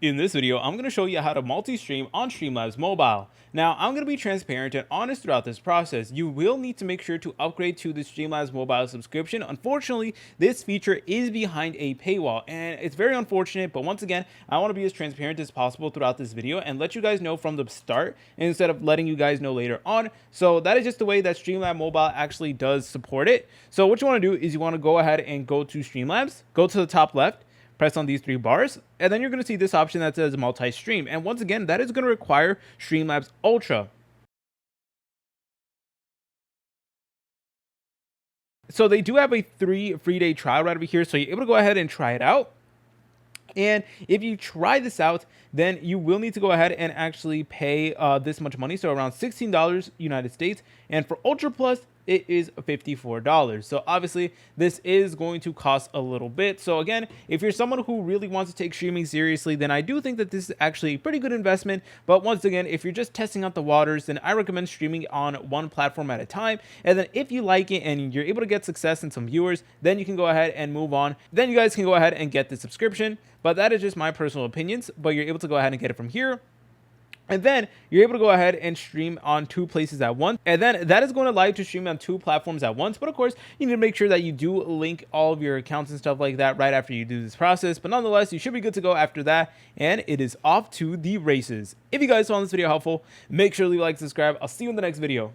In this video, I'm going to show you how to multi-stream on Streamlabs Mobile. Now, I'm going to be transparent and honest throughout this process. You will need to make sure to upgrade to the Streamlabs Mobile subscription. Unfortunately, this feature is behind a paywall, and it's very unfortunate, but once again, I want to be as transparent as possible throughout this video and let you guys know from the start instead of letting you guys know later on. So that is just the way that Streamlabs Mobile actually does support it. So what you want to do is you want to go ahead and go to Streamlabs, go to the top left, press on these three bars, and then you're going to see this option that says multi-stream. And once again, that is going to require Streamlabs Ultra. So they do have a free day trial right over here, so you're able to go ahead and try it out. And if you try this out, then you will need to go ahead and actually pay this much money, so around $16 United States. And for Ultra Plus, it is $54. So obviously this is going to cost a little bit. So again, if you're someone who really wants to take streaming seriously, then I do think that this is actually a pretty good investment. But once again, if you're just testing out the waters, then I recommend streaming on one platform at a time. And then if you like it and you're able to get success and some viewers, then you can go ahead and move on. Then you guys can go ahead and get the subscription. But that is just my personal opinions, but you're able to go ahead and get it from here. And then you're able to go ahead and stream on two places at once. And then that is going to allow you to stream on two platforms at once. But of course, you need to make sure that you do link all of your accounts and stuff like that right after you do this process. But nonetheless, you should be good to go after that. And it is off to the races. If you guys found this video helpful, make sure to leave a like, subscribe. I'll see you in the next video.